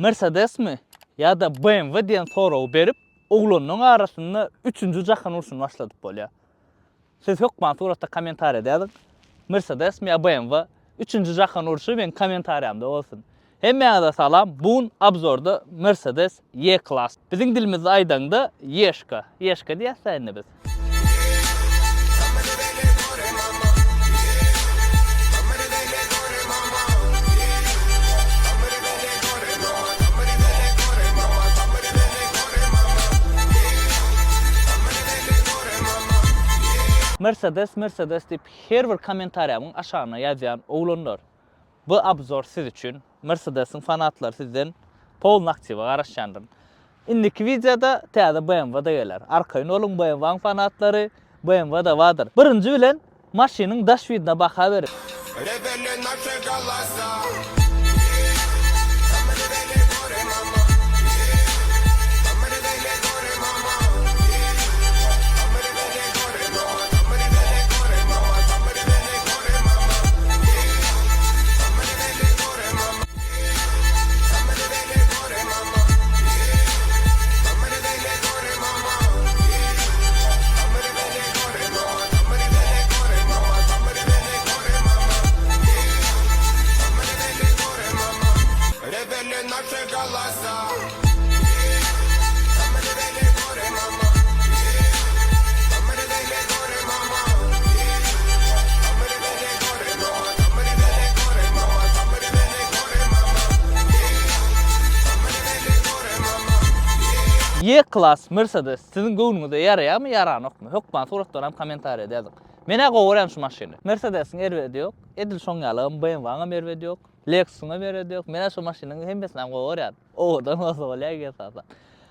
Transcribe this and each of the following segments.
Mercedes mi ya da BMW diyen sorağı berip oğlunun arasında üçüncü jakyn uruşun başladık bolýar. Siz hökman suratda komentar edýäň. Mercedes mi ya BMW? Üçüncü jakyn uruşy men kommentariýamda bolsun. Hemmäňe da salam. Bu obzorda Mercedes Y-Class. Biziň dilimizde aýdanda Yeshka. Yeshka diýässäňi biz. Mercedes deyip her bir kommentariýamyň aşagyna ýazýan oğlanlar. Bu obzor siz üçin, Mercedes'in fanatlary sizden pol aktiwa garaşýandyr. Indiki videoda täze BMW-da geler. Arkaýyn olun BMW-nyň fanatlary, BMW-da wadyr. Birinji bilen maşynyň daşwidine baka berin. Y-Class Mercedes sizin göwnüňizde ýaraýarmy, ýaranokmy? Hökman suratdan hem komentar edýäň. Mene gowran şu maşyny. Mercedes'iň erwedi ýok, edil şoňalygym BMW-ňa erwedi ýok, Lexus'a erwedi ýok. Mene şu maşynyň hemmesini hem gowran. Odan bolsa bolýar gesasa.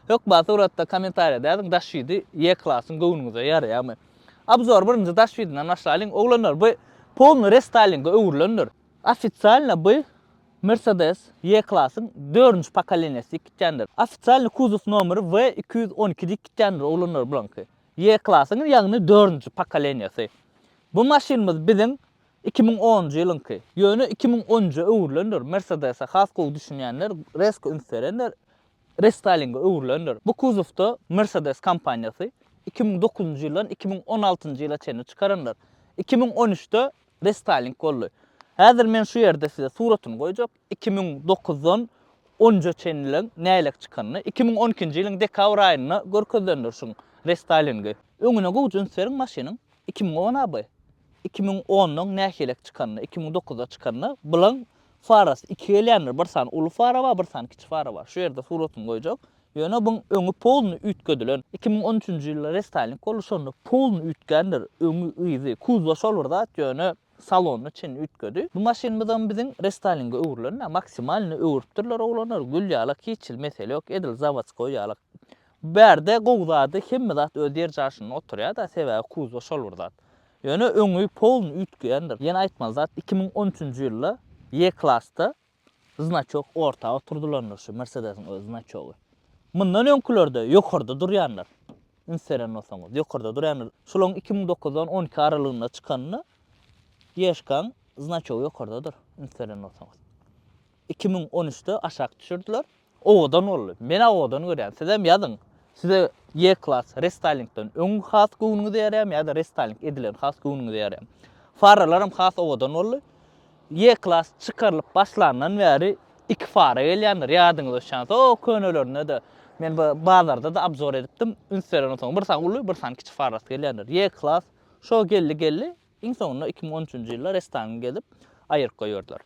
Hökman suratda komentar edýäň. Daşwidi Y-Class'yň göwnüňizde ýaraýarmy? Obzor birinji daşwidinden başlaýyn. Oglanlar bu polny restylinga öwürlendir. Ofitsialna bu Mercedes Y-Class'yň 4-nji pokoleniýasy gitýändir. Ofitsialny kuzov nomeri V212 gitýändir oglanlar bilenki. Y-Class'yň ýagny 4-nji pokoleniýasy. Bu maşynymyz biziň 2010-njy ýylynky. Ýöne 2010-njy öwürlendir. Mercedes'e has gowy düşünýänler, resko ünsverenler restylinga öwürlendir. Bu kuzowda Mercedes kompaniýasy 2009-njy ýyldan 2016-njy ýyla çenli çykaranlar. 2013-de restyling boldy. Häzir men şu ýerde size suratyny goýjak. 2009-dan 10-njy çenliň näýlek çykanyny 2012-nji ýylyň dekabr aýyna görkezlendir şuň restylingi. Öňüne goýjun seriň maşynyň 2010 aby. 2010-nyň näýlek çykanyny 2009-da çykanyny bilen farasy iki gelýändir. Bir san uly fara bar, bir san kiçik fara bar. Şu ýerde suratyny goýjak. Ýöne buň öňü polny ütgedilen 2013-nji ýylda restyling boluşanda polny ütgendir. Öňü ýyzy, kuzwa şolurda ýöne salonu çin ütgedi. Bu maşynymyzdan biziň restylinga öwürlenýär, maksimalny öwüripdirler oglanlar. Gül ýaly kiçil mesele ýok, edil zawodskoý ýaly. Berde gowzady hemme zat öz ýer jaşyny oturýar da sebäbi kuzwa şolurda. Ýöne öňü polny ütgendir. Ýene aýtmaz zat 2013-nji ýylda Y-Class'ta znaçok orta oturdulanlar şu Mercedes'iň öz znaçogy. Mundan öňkülerde ýokarda durýanlar. Inseren olsaňyz ýokarda durýanlar. Şolaň 2009-dan 12 aralygynda çykanyny Yeshkan znaçogy ýokardadyr. Inseren olsaňyz. 2013-de aşak düşürdiler. Owadan boldy. Men owadan görýän. Siz hem ýazyň. Size Y-Class restylingden öň has göwnüňizde ýaraýarmy ýa-da restyling edilen has göwnüňizde ýaraýarmy? Faralarym has owadan boldy. Y-Class çykarylyp başlandan bäri iki fara gelýändir. Ýadyňyzda şans. O könelerine de men bazarda da obzor edipdim. Inseren olsaňyz bir san uly, bir san kiçik farasy gelýändir. Y-Class şo geldi. İň soňunda 2013-nji ýylda restyling edip aýryp goýýardylar.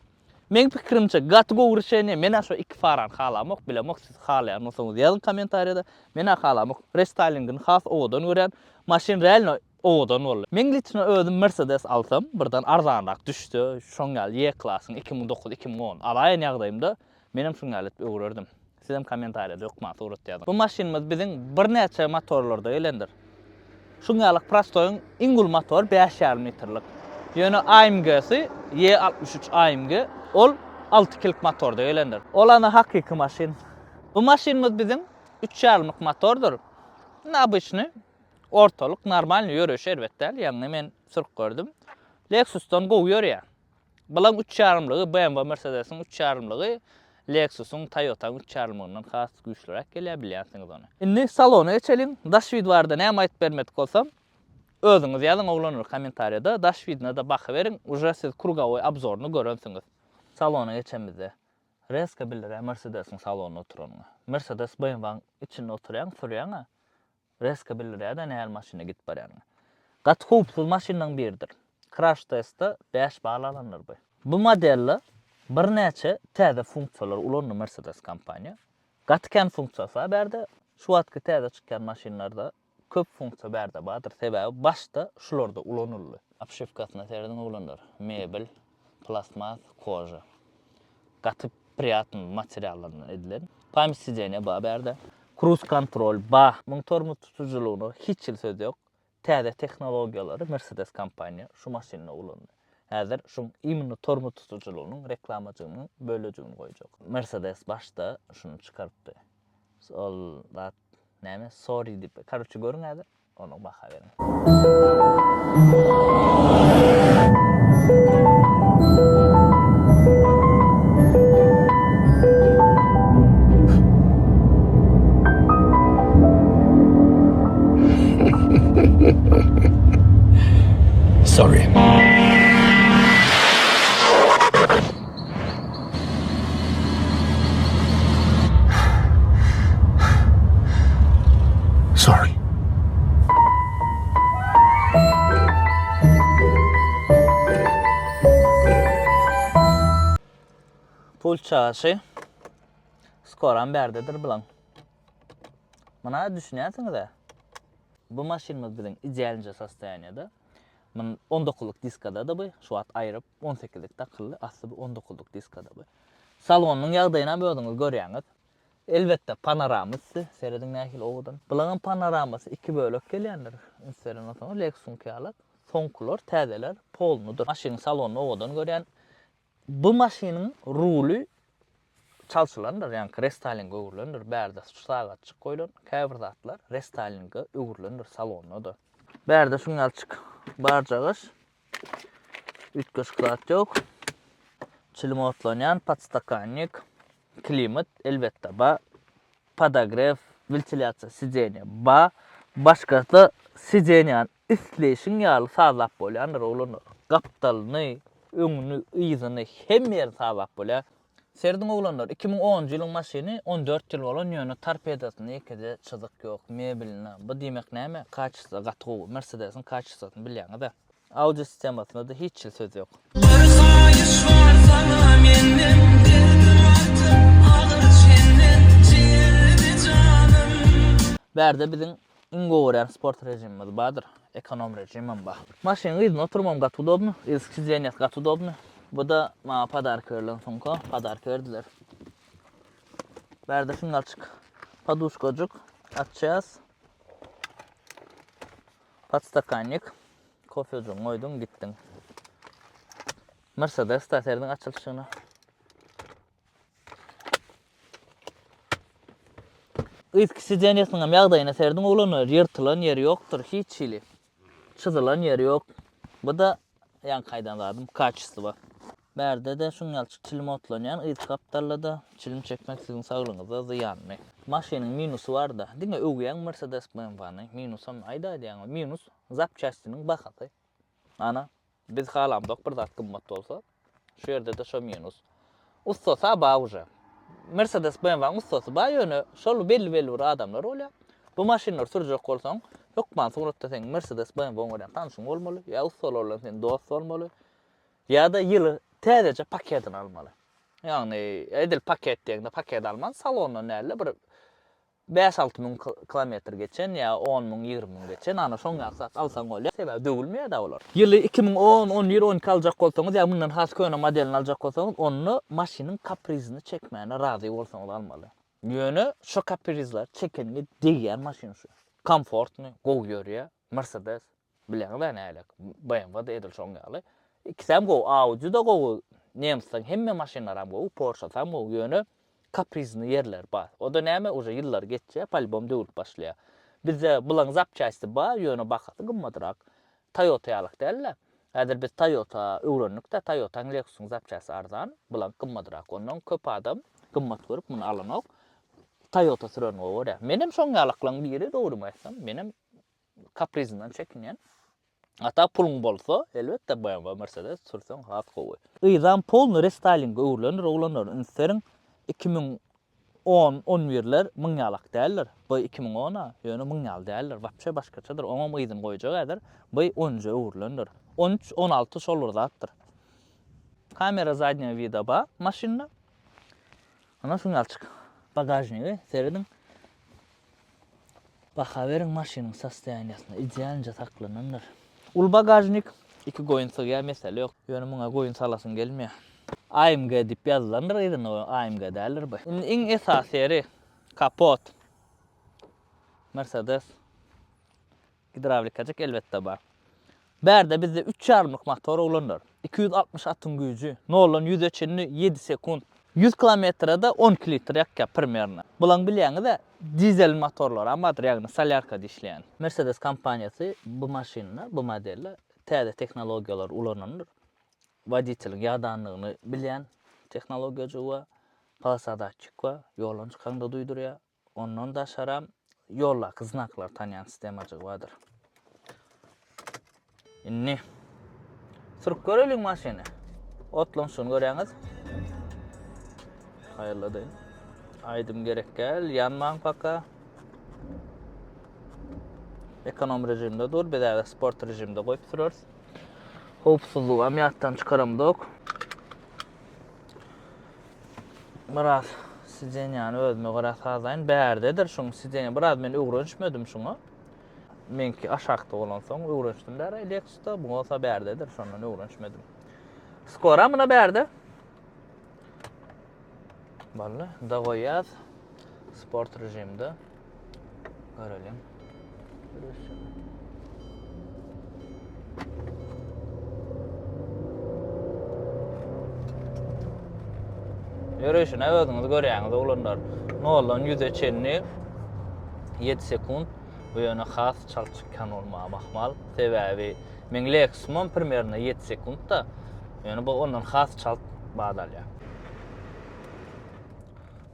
Men pikirimçe gaty gowry şeýne men şo iki faran halamok bilemok siz halaýan bolsaňyz ýazyň kommentariýada. Men halamok restylingini has owadan görýän maşyn realny owadan boldy. Men liçne özüm Mercedes alsam birden arzanrak düşdi. Şoňal Y-Class'yň 2009-2010 alaýan ýagdaýymda menem şoňal etip öwürerdim. Siz hem kommentariýada ýokma surat ýazyň. Bu maşynymyz biziň bir näçe motorlarda gelendir. Şoňalyk prastoýyň ingul motor 5,5 litrlik. Ýöne AMG'si Y63 AMG ol 6 kilik motorda gelendir. Olany hakyky maşyn. Bu maşynymyz biziň 3,5 motordur. Nabyşny ortalyk normal ýöreş elbetde. Ýani men sürüp gördüm. Lexus'tan gowy ýörýär. Bilen 3,5-lygy BMW Mercedes'iň 3,5-lygy Lexus'un Toyota'nın uçarlığından has güçlürek gelebilirsiniz onu. Indi salonu geçelim. Dashvid vardı näme aýtyp bermedik bolsam, özüňiz ýazın oglanır kommentariýada. Dashvidine da bakaverin. Uje siz kurgawy obzoruny görensiňiz. Salona geçemizde. Reska bilir Mercedes'in salonuna oturanyňy. Mercedes BMW içinde oturýan, sürýän. Reska bilir da näme maşyna gitip barýan. Gat hupsuz maşynadan biridir. Crash testde 5 bal alanlar bu. Bu modelle bir näçe täze funksiýalar ulandy Mercedes kompaniýa. Gatken funksiyası berde şu wagtky täze çykkan maşynlarda köp funksiýa berde badyr. Sebäbi başda şularda ulanyldy. Apşifkasyna terden ulandyr. Mebel, plasmas, koja. Gaty priatny materiallardan edilen. Pamyat sideniýe berde. Cruise control, motor tutuculuğunu hiç il söz yok. Täze teknologiýalary Mercedes kompaniýa şu maşynyna ulandy. Häzir şu imni tormu tutuculuğunun reklamacının bölejigini goýjak. Mercedes başta şunu çıkartdy. Ol dat näme sorry dip. Karıçy görün häzir. Onu baka berin. Sorry. Sorry. Pul çaşy skoran berdedir bilen. Mana düşünýärsiňiz-de. Bu maşynymyz bilen idealnje sostaýanyda. Men 19'luk diskada da bu. Şu wagt aýryp 18'lik takylly. Asly bu 19'luk diskada bu. Salonyň ýagdaýyna böldüňiz görýäňiz. Elbetde panoramasy, serediň nähil owadan. Bularň panoramasy 2 bölek gelýändir. Instagram atan Lexus'un kýalar, soňkular, täzeler polnudur. Maşynyň salonyny owadan görýän. Bu maşynyň ruly çalçylandyr, ýani restylinge öwürlendir. Berde sagatçyk goýulan, käbir zatlar restylinge öwürlendir salonyda. Berde şuňalçyk barjagys. Ütköş klat ýok. Çilim otlanýan podstakannik, klimat elbetde ba, podograf, ventilyasiýa sideniýa ba, başgasy sideniýan isleşiň ýaly sazlap bolýandyr ulanır. Gapdalyny, öňüni, ýyzyny hemme ýer sazlap bolýar. Serdiň oglanlar 2010-njy ýylyň maşyny 14 ýyl bolan ýöne torpedasyny ekede çyzyk ýok, mebeline. Bu demek näme? Kaçsa gatgowy Mercedes'in kaçsasyny bilýäňiz-de. Audio sistemasyna da hiç söz ýok. Berde biziň ingowran sport rejimimiz badyr, ekonom rejimim bar. Maşynyň ýyzyna oturmam gat udobny, eski sideniýet gat udobny. Bu da ma padark verilen soňka, padark verdiler. Berde şuňalçyk paduškajuk atças. Podstakannik, kofejuň goýdun gitdiň. Mercedes täserdiň açylşygyna. Eski sideniýetiniň ýagdaýyna serdiň ulanır, ýyrtylan ýeri ýokdur, hiç ili. Çyzylan ýeri ýok. Bu da ýan kaýdan zadym kaçysy bar. Berde de şuňalçyk çilim otlanýan ýyt kapdarlada çilim çekmek siziň saglygyňyza zyýanly. Maşynyň minusy bar da. Diňe öwýän Mercedes BMW-nyň minusy aýda diýen minus zapçastynyň bahasy. Ana biz halamdyk bir zat gymmat bolsa, şu ýerde de şo minus. Ustasa ba uje. Mercedes BMW ustası ba ýöne şol belli adamlar bolýar. Bu maşynlar sürjek bolsaň, ýokman suratda sen Mercedes BMW bilen tanışyň bolmaly, ýa ustalarla sen dost bolmaly. Ya da ýyly täzece paketini almaly. Ýani edil paket diýende paket alman salondan näle bir 5-6 min kilometr geçen ýa 10 min 20 min geçen ana şoňa asas alsaň bolýar. Sebäbi döwülmeýär da bolar. Ýyly 2010, 11, 12 aljak bolsaňyz ýa bundan has köne modelini aljak bolsaňyz onu maşynyň kaprizini çekmäne razy bolsaňyz almaly. Ýöne şo kaprizler çekenige diýen maşyn şu. Komfortny, gowy ýörýär. Mercedes bilýän näle BMW da edil şoňaly. İkisem go Audi da go Nemsden hemme maşynlar hem go Porsche hem go ýöne kaprizny yerler bar. O da näme uje ýyllar geçje albom döwüp başlaýar. Bize bulan zapçaysty bar ýöne bakaty gymmadyrak. Toyota ýalyk däller. Häzir biz Toyota öwrendik de Toyota Lexus'un zapçasy arzan, bulan gymmadyrak. Ondan köp adam gymmat görüp bunu alanok. Toyota süren gowy da. Menem şoň ýalaklaryň biri dogrumaýsam, menem kaprizinden çekinýän. Ata pulun bolsa, elbetde BMW Mercedes sürsen has gowy. Ýyzam polny restyling öwrlenir, oglanlar ünseriň 2010-11'ler 1000 ýalak däller. Bu 2010-a, ýöne 1000 ýal däller. Wapşe başgaçadyr. Oňa myzyň goýjak äder. Bu 10-ja öwrlenir. 13-16 şolur zatdyr. Kamera zadnýa vida ba, maşynda. Ana şuň alçyk. Bagajnigi serediň. Baha beriň maşynyň sostoýanýasyna idealnja saklanandyr. Ul bagajnik iki goýunsaga mesele ýok. Ýöne muňa goýun salasyn gelmeýär. AMG dip ýazylandyr, ýa-da o AMG dälir bu. Iň esas ýeri kapot. Mercedes hidravlikajyk elbetde bar. Bärde bizde 3,5 motor oglandyr. 260 atym güýji. Nolan 100'e çenini 7 sekund. 100 kilometrede 10 litr ýakka primärne. Bulan bilýäňiz-de dizel motorlar, amator ýagny solyarkada işleýän. Mercedes kompaniýasy bu maşyny, bu modelle täze teknologiýalar ulanandyr. Wadiçilik ýadanlygyny bilýän teknologiýaçy we pasadatçyk we ýolun çykanda duýdurýar. Ondan da şaram ýolla kyznaklar tanýan sistemaçyk bardyr. Inni sürüp görelim maşyny. Otlanşyny görýäňiz. Hayırlı Aydym gerek gel, yanmaň paka. Ekonom rejimde dur, bir de sport rejimde goýup süreriz. Howpsuzlyk amyatdan çıkaramdyk. Biraz sidenýany özüme gara sazaýyn, bärdedir şoň sidenýa biraz men öwrençmedim şoňa. Menki aşakda bolansaň öwrençdim däre, Lexus'da bu bolsa bärdedir, şondan öwrençmedim. Skora mına bärde. Balle, da goýýaz. Sport rejimde. Görelim. Ýörüşine özüňiz görýäňiz oglanlar. Nolan 100'e çenini 7 sekund. Bu ýöne has çalçykan bolmagy mahmal. Sebäbi men Lexus'um primärne 7 sekundda. Ýöne bu ondan has çalt badalýa.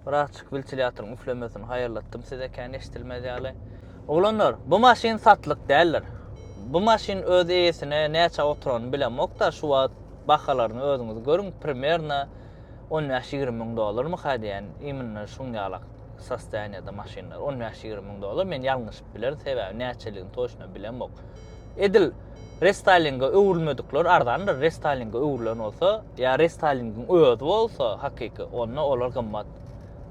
Birazçyk ventilatorun üflemesini hayırlatdım size kän eşitilmedi. Oglanlar, bu maşyn satlyk däller. Bu maşyn öz eýesine näçe oturany bilemok da şu wagt bahalaryny özüňiz görüň. Primärne 10-20 miň dolarmy hadýan. Iminne şuň ýalak sostoýanýada maşynlar 10-20 miň dolar. Men ýalňyş biler, sebäbi näçeligini toşna bilemok. Edil restylinga öwrülmedikler ardandyr. Restylinga öwrülen bolsa, ýa restylingiň özü bolsa, hakiki onda olar gymmat.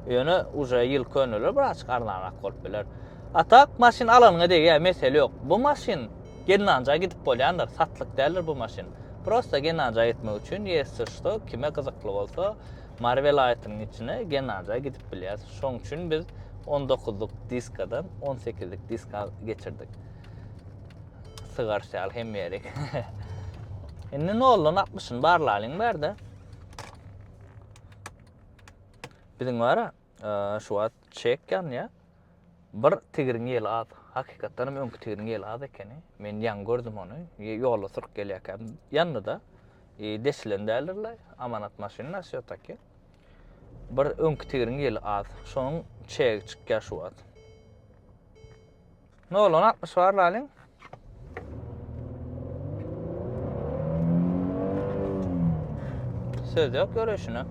Ýöne uja ýyl könüler biraz ardanrak bolup biler. Atak maşyn alanyňa degen mesele ýok. Bu maşyn genanca gidip bolýandyr, satlyk dälir bu maşyn. Prosta genanca etmek üçin ýesirşde kime gyzykly bolsa, Marvel aýatynyň içine genanca gidip bilýär. Şoň üçin biz 19'luk diskadan 18'lik diska geçirdik. Sygar şal hem ýerik. Indi nolan 60'ın barlalyň berde. Biziň bara şu wagt çekýän ýa. Bir tigiriň ýeli az. Hakykatdan öňkü tigiriň ýeli az ekeni. Men ýan gördüm onu. Ýolda sürüp gelýärken ýanynda deşilen dälirler. Amanat maşynasy ýotaki. Bir öňkü tigiriň ýeli az. Şoň çek çykýar şu wagt. Nolan 60 barlalyň. Söz ýok görüşine.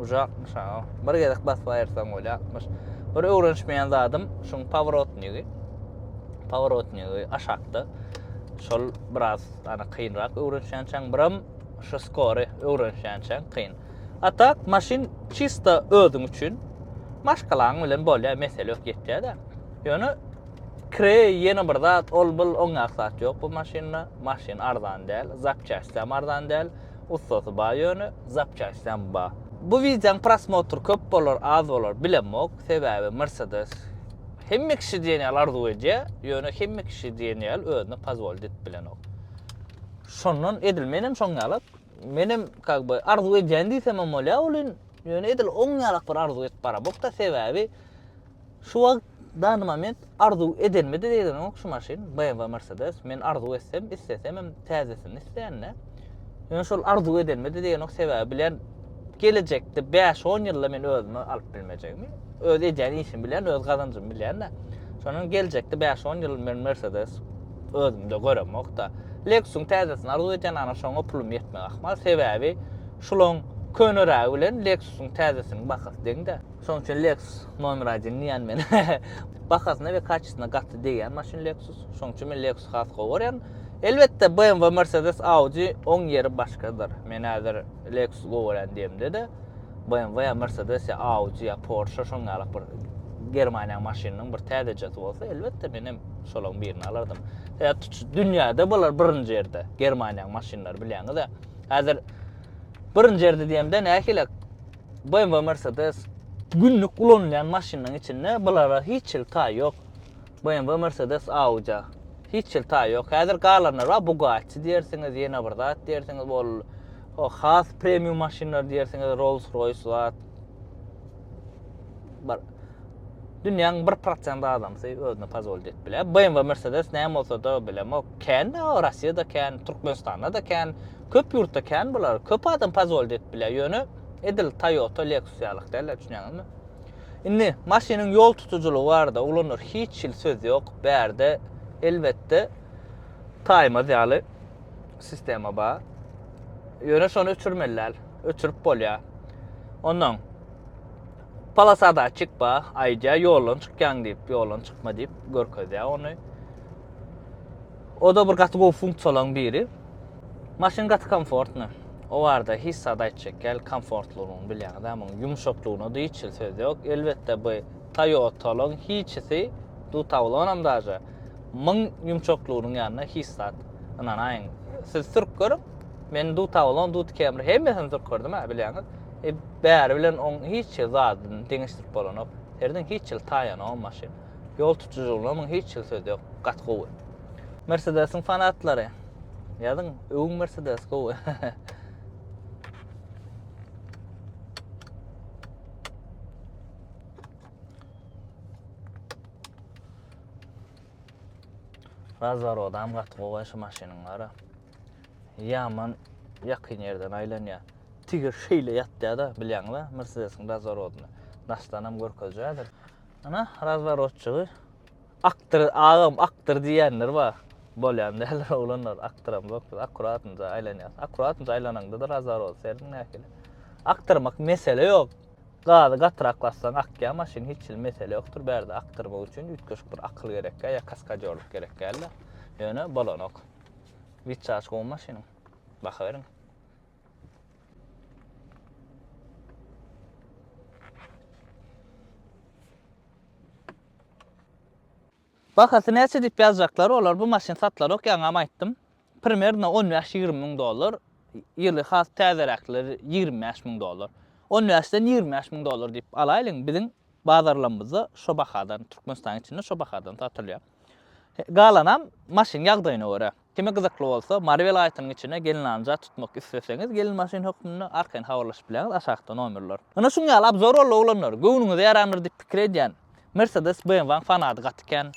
Uja 60 ha. Bir gerek bas baýarsaň bolýar 60. Bir öwrençmeýän zadym şoň pavorotnygy aşakda. Şol biraz ana kynrak öwrençänçäň birim şu skory öwrençänçäň kyn. Atak maşyn çista özüň üçin maşgalaň bilen bolýar, mesele ýok ýetdi-de. Ýöne ýene bir zat ol-bul oňaksat ýok bu maşynda. Maşyn arzan däl, zapçastam arzan däl. Ustasy ba ýöne, zapçastam ba. Bu wideň prosmotr köp bolar, az bolar bilemok. Sebäbi Mercedes hemme kişi diýenler arzu edýär, ýöne hemme kişi diýenler özüne pozwol edip bilenok. Şondan edil menem şoň ýalyk, menem kakby arzu edýän diýsem bolýar, olyn ýöne edil oň ýalyk bir arzu edip barabok da sebäbi şu wagt dan moment arzu edilmedi diýen şu maşyn BMW Mercedes. Men arzu etsem, istesem hem täzesini isleýän. Ýöne şol arzu edilmedi diýen sebäbi bilen gelecekde 5-10 ýylda men özüme alyp bilmejegmi. Öz edýän işim bilen, öz gazanjym bilen de. Şonuň gelecekde 5-10 ýyl men Mercedes özümde göremokda. Lexus'un täzesini arzu edýän ana şoňa pulum ýetmek ahmal. Sebäbi şulaň könörägi bilen Lexus'un täzesiniň bahasy deňde. Şoň üçin Lexus nomeradyny ýan men. Bahasyna we kaçysyna gatdy diýen maşyn Lexus. Şoň üçin men Lexus has gowaryan. Elbette BMW, Mercedes, Audi on yeri başkadır. Men häzir Lexus gowaryan diýemde de BMW ya Mercedes ya Audi ya Porsche şoňaly bir Germaniýa maşynynyň bir täzejesi bolsa elbette menem şolaň birini alardım. Ya dünýäde bular birinji ýerde Germaniýa maşynlary bilýäňiz de. Häzir birinji ýerde diýemde nähili BMW, Mercedes günlük kullanılan maşynnyň içinde bulara hiç ilta yok. BMW, Mercedes, Audi hiç ilta yok. Häzir galanlar var, Bugatti diýersiňiz, ýene bir zat diýersiňiz, bol o has premium maşynlar diýersiňiz, Rolls-Royce zat. Bar dünýäň 1% adamsy özüne pazol edip bile. BMW, Mercedes näme bolsa da bilem, o kän, Russiýada kän, Türkmenistanda da kän, köp ýurtda kän bular. Köp adam pazol edip bile ýöne edil Toyota, Lexus ýalyk derler, düşünýäňizmi? Indi maşynyň ýol tutuculugy barda ulanır, hiç il söz ýok. Bärde elbette taýmaz ýaly sistema bar. Ýöne şonu öçürmelär, öçürüp bolýar. Ondan palasada çıkpa, aýdýa ýoldan çykýan diýip, ýoldan çykma diýip görkezýär onu. O da bir gaty funksiýalaryň biri. Maşyn gaty komfortny. O barda hissada çekel komfortlugyny bilýär, ama ýumşaklygyna da hiç söz ýok. Elbette bu Toyota'laryň hiçisi du tawlanam daja. Myň ýumşaklygynyň ýanyna hissat. Anan aýyn. Siz sürüp görüp, men du tawlan, du Camry hemmesini sürüp gördüm ha bilýäňiz. Bäri bilen on hiç zadyny deňişdirip bolanok. Herden hiç ýyl taýan o maşyn. Ýol tutuculugyna hiç ýyl söz ýok. Gat gowy. Mercedes'in fanatlary. Ýadyň, öwüň Mercedes gowy. Razvarodam gat gowy şu maşynyňlary. Ýaman ýakyn ýerden aýlanýar. Tigir şeýle ýatdy da bilýäňmi? Mercedes'in razvarodyny. Daşdanam görkezýärdir. Ana razvarodçygy ağam aktyr diýenler bar. Bolýan derler olanlar aktyram zok. Akuratynca aýlanýar. Akuratynca aýlananda da razvarod serdiň näkili. Aktyrmak mesele ýok. Gazy gatraklassaň akýa maşyn hiç il mesele ýokdur. Bärde aktyrmak üçin üýtgeşik bir akyl gerekkä ýa kaskadyorluk gerekkäle. Ýöne bolanok. Witchaç gowy maşynyň. Baka beriň. Bahasy näçe diýip ýazjaklar, olar bu maşyn satlar ok ýaňam aýtdym. Primerna 10-20 dolar, ýyly has täzeräkleri 25 dolar. 10-den 25 dolar diýip alaýlyň biziň bazarlarymyzda şo bahadan, Türkmenistan içinde şo bahadan satylýar. Galanam maşyn ýagdaýyna görä. Kime gyzykly bolsa, Marvel aýtynyň içine gelin anja tutmak isteseňiz, gelin maşyn hökmüne arkaň habarlaşyp biläňiz, aşagda nomerler. Ana şuňa abzor olanlar, göwnüňize ýaranır diýip pikir edýän. Mercedes BMW fanady gatykän.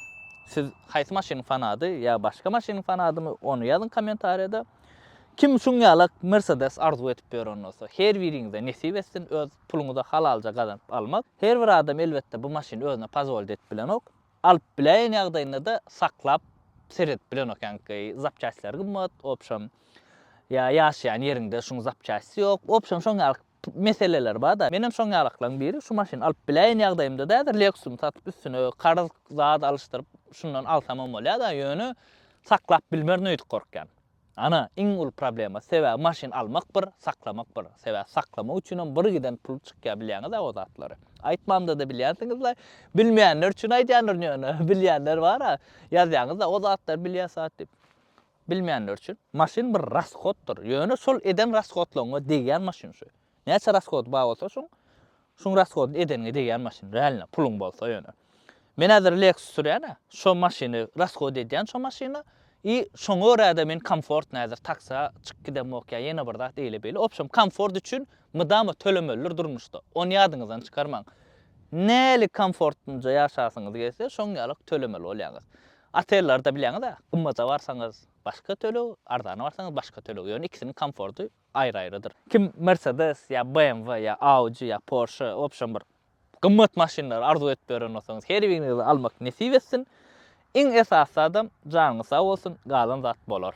Siz haýsy maşynyň fanady ýa başga maşynyň fanadymy, onu ýazyň kommentariýada. Kim şuňalyk Mercedes arzu etip berýän bolsa, her biriňize nesip etsin, öz puluňyza halalja gazanyp almak. Her bir adam elbette bu maşyny özüne pazol edip bilenok, alyp bilen ýagdaýynda da saklap seredip bilenok. Ýani zapçaçlar gymmat, opşam ýa ýaşaýan ýerinde şuň zapçaçy ýok, opşam şoňalyk meseleler bar da. Menem şoňalyklaryň biri şu maşyny alyp bilen ýagdaýymda da Lexus'umy satyp üstüne karız zat alışdyryp şundan alsam bolýar da ýöne saklap bilmärni öýtüp gorkýan. Ana iň ul problema sebäbi maşyn almak bir, saklamak bir. Sebäbi saklamak üçin bir giden pul çykýar bilýäňiz da o zatlary. Aýtmamda da bilýärsiňizler, bilmeýänler üçin aýdýanlar ýöne, bilýänler bar ha. Ýazýaňyz da o zatlar bilýäsat diýip. Bilmeýänler üçin maşyn bir rashoddur. Ýöne şol eden rashodlaryňa degen maşyn şu. Näçe rashod bar bolsa şuň rashod edeni degen maşyn, realna puluň bolsa ýöne. Men häzir Lexus sürýän, şo maşyny rashod edýän şo maşyny şoňa görä men komfort näzir taksa çyk gidemok ýa ýene bir zat eýle beli. Opşam komfort üçin mydama tölemeler durmuşdy. Onu ýadyňyzdan çykarmaň. Näli komfortynja ýaşasyňyz gelse şoňalyk tölemeli bolýaňyz. Atellerde bileňiz da, gymmaja barsaňyz başga töleg, arzana barsaňyz başga töleg. Ýöne ikisiniň komforty aýry-aýrydyr. Kim Mercedes ya BMW ya Audi ya Porsche opşan bir gymmat maşinlar arzu etip beren bolsaňyz, her birinizi almak nesip etsin. Iň esasy adam janyňyz sag bolsun, galan zat bolar.